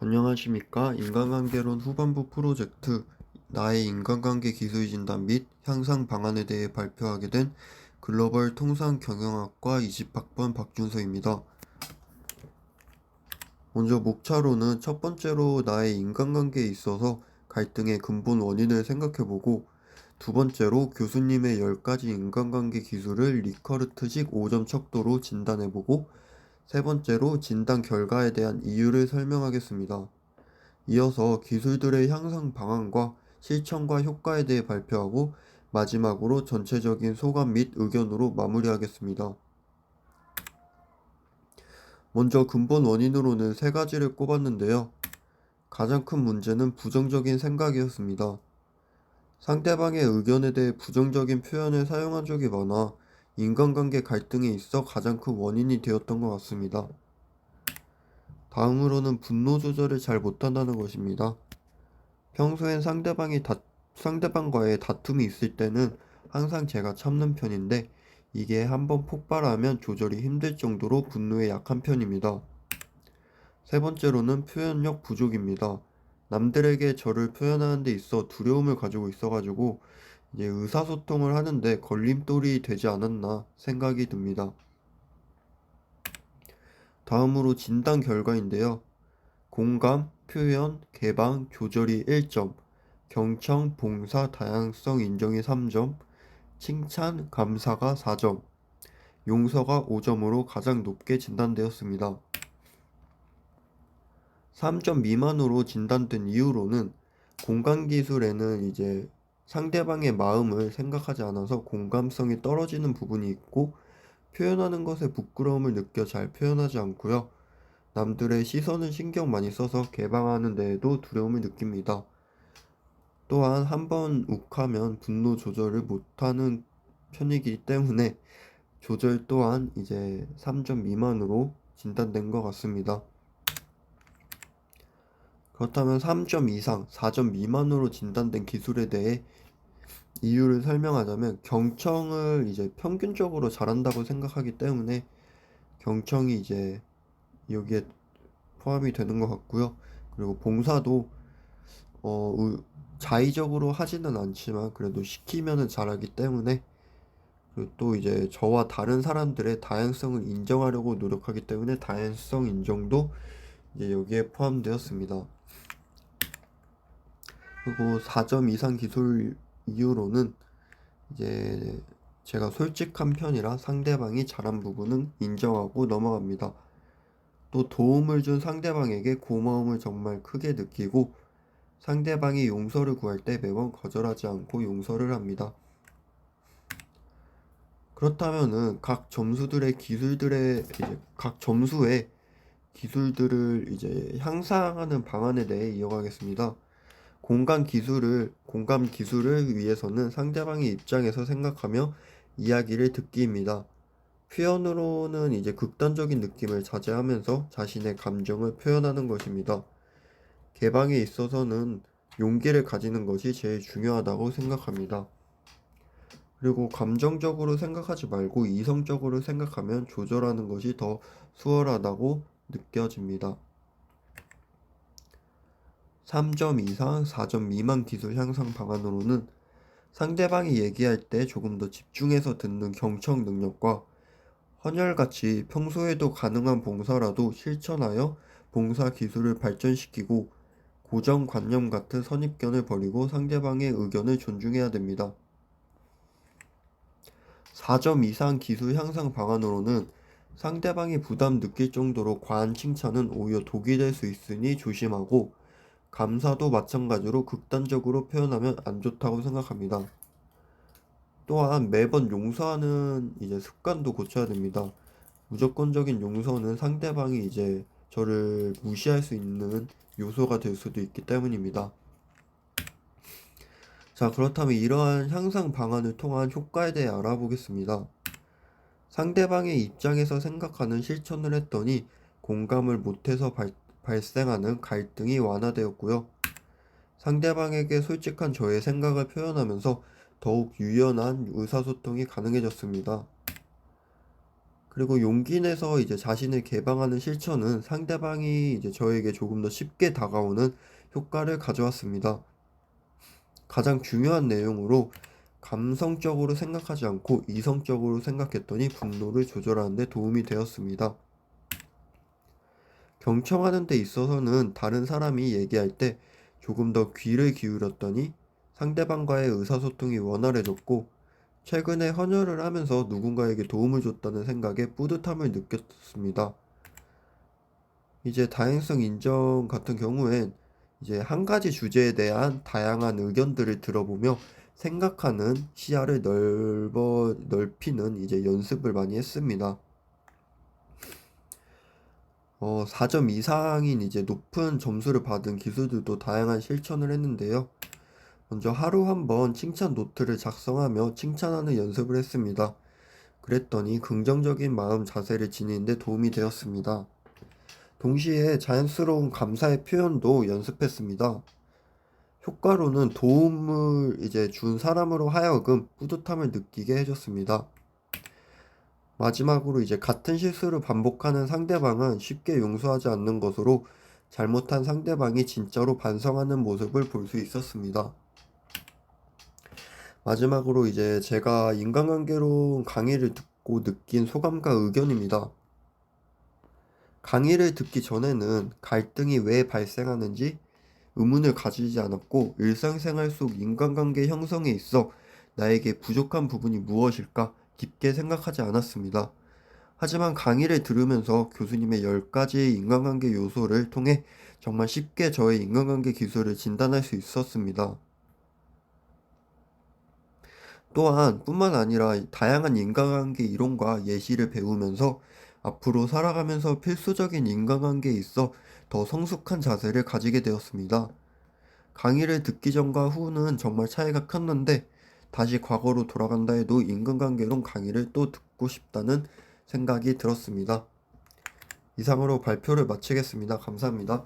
안녕하십니까. 인간관계론 후반부 프로젝트 나의 인간관계 기술 진단 및 향상 방안에 대해 발표하게 된 글로벌 통상 경영학과 20학번 박준서입니다. 먼저 목차로는 첫 번째로 나의 인간관계에 있어서 갈등의 근본 원인을 생각해보고, 두 번째로 교수님의 10가지 인간관계 기술을 리커르트식 5점 척도로 진단해보고, 세 번째로 진단 결과에 대한 이유를 설명하겠습니다. 이어서 기술들의 향상 방안과 실천과 효과에 대해 발표하고, 마지막으로 전체적인 소감 및 의견으로 마무리하겠습니다. 먼저 근본 원인으로는 세 가지를 꼽았는데요. 가장 큰 문제는 부정적인 생각이었습니다. 상대방의 의견에 대해 부정적인 표현을 사용한 적이 많아 인간관계 갈등에 있어 가장 큰 원인이 되었던 것 같습니다. 다음으로는 분노 조절을 잘 못한다는 것입니다. 평소엔 상대방과의 다툼이 있을 때는 항상 제가 참는 편인데, 이게 한번 폭발하면 조절이 힘들 정도로 분노에 약한 편입니다. 세 번째로는 표현력 부족입니다. 남들에게 저를 표현하는 데 있어 두려움을 가지고 있어가지고 이제 의사소통을 하는데 걸림돌이 되지 않았나 생각이 듭니다. 다음으로 진단 결과인데요. 공감, 표현, 개방, 조절이 1점, 경청, 봉사, 다양성 인정이 3점, 칭찬, 감사가 4점, 용서가 5점으로 가장 높게 진단되었습니다. 3점 미만으로 진단된 이유로는 공감 기술에는 이제 상대방의 마음을 생각하지 않아서 공감성이 떨어지는 부분이 있고, 표현하는 것에 부끄러움을 느껴 잘 표현하지 않고요. 남들의 시선을 신경 많이 써서 개방하는 데에도 두려움을 느낍니다. 또한 한번 욱하면 분노 조절을 못하는 편이기 때문에 조절 또한 이제 3점 미만으로 진단된 것 같습니다. 그렇다면 3점 이상, 4점 미만으로 진단된 기술에 대해 이유를 설명하자면, 경청을 이제 평균적으로 잘한다고 생각하기 때문에 경청이 이제 여기에 포함이 되는 것 같고요. 그리고 봉사도 자의적으로 하지는 않지만 그래도 시키면은 잘하기 때문에, 그리고 또 이제 저와 다른 사람들의 다양성을 인정하려고 노력하기 때문에 다양성 인정도 이제 여기에 포함되었습니다. 그리고 4점 이상 기술 이유로는 이제 제가 솔직한 편이라 상대방이 잘한 부분은 인정하고 넘어갑니다. 또 도움을 준 상대방에게 고마움을 정말 크게 느끼고, 상대방이 용서를 구할 때 매번 거절하지 않고 용서를 합니다. 그렇다면은 각 점수의 기술들을 이제 향상하는 방안에 대해 이어가겠습니다. 공감 기술을 위해서는 상대방의 입장에서 생각하며 이야기를 듣기입니다. 표현으로는 이제 극단적인 느낌을 자제하면서 자신의 감정을 표현하는 것입니다. 개방에 있어서는 용기를 가지는 것이 제일 중요하다고 생각합니다. 그리고 감정적으로 생각하지 말고 이성적으로 생각하면 조절하는 것이 더 수월하다고 느껴집니다. 3점 이상, 4점 미만 기술 향상 방안으로는 상대방이 얘기할 때 조금 더 집중해서 듣는 경청 능력과, 헌혈같이 평소에도 가능한 봉사라도 실천하여 봉사 기술을 발전시키고, 고정관념 같은 선입견을 버리고 상대방의 의견을 존중해야 됩니다. 4점 이상 기술 향상 방안으로는 상대방이 부담 느낄 정도로 과한 칭찬은 오히려 독이 될 수 있으니 조심하고, 감사도 마찬가지로 극단적으로 표현하면 안 좋다고 생각합니다. 또한 매번 용서하는 이제 습관도 고쳐야 됩니다. 무조건적인 용서는 상대방이 이제 저를 무시할 수 있는 요소가 될 수도 있기 때문입니다. 자, 그렇다면 이러한 향상 방안을 통한 효과에 대해 알아보겠습니다. 상대방의 입장에서 생각하는 실천을 했더니 공감을 못해서 발생하는 갈등이 완화되었고요. 상대방에게 솔직한 저의 생각을 표현하면서 더욱 유연한 의사소통이 가능해졌습니다. 그리고 용기 내서 이제 자신을 개방하는 실천은 상대방이 이제 저에게 조금 더 쉽게 다가오는 효과를 가져왔습니다. 가장 중요한 내용으로 감성적으로 생각하지 않고 이성적으로 생각했더니 분노를 조절하는 데 도움이 되었습니다. 경청하는 데 있어서는 다른 사람이 얘기할 때 조금 더 귀를 기울였더니 상대방과의 의사소통이 원활해졌고, 최근에 헌혈을 하면서 누군가에게 도움을 줬다는 생각에 뿌듯함을 느꼈습니다. 이제 다양성 인정 같은 경우엔 이제 한 가지 주제에 대한 다양한 의견들을 들어보며 생각하는 시야를 넓히는 이제 연습을 많이 했습니다. 4점 이상인 이제 높은 점수를 받은 기술들도 다양한 실천을 했는데요. 먼저 하루 한 번 칭찬 노트를 작성하며 칭찬하는 연습을 했습니다. 그랬더니 긍정적인 마음 자세를 지니는 데 도움이 되었습니다. 동시에 자연스러운 감사의 표현도 연습했습니다. 효과로는 도움을 이제 준 사람으로 하여금 뿌듯함을 느끼게 해줬습니다. 마지막으로 이제 같은 실수를 반복하는 상대방은 쉽게 용서하지 않는 것으로 잘못한 상대방이 진짜로 반성하는 모습을 볼 수 있었습니다. 마지막으로 이제 제가 인간관계로 강의를 듣고 느낀 소감과 의견입니다. 강의를 듣기 전에는 갈등이 왜 발생하는지 의문을 가지지 않았고, 일상생활 속 인간관계 형성에 있어 나에게 부족한 부분이 무엇일까 깊게 생각하지 않았습니다. 하지만 강의를 들으면서 교수님의 10가지 인간관계 요소를 통해 정말 쉽게 저의 인간관계 기술을 진단할 수 있었습니다. 또한 뿐만 아니라 다양한 인간관계 이론과 예시를 배우면서 앞으로 살아가면서 필수적인 인간관계에 있어 더 성숙한 자세를 가지게 되었습니다. 강의를 듣기 전과 후는 정말 차이가 컸는데, 다시 과거로 돌아간다 해도 인간관계론 강의를 또 듣고 싶다는 생각이 들었습니다. 이상으로 발표를 마치겠습니다. 감사합니다.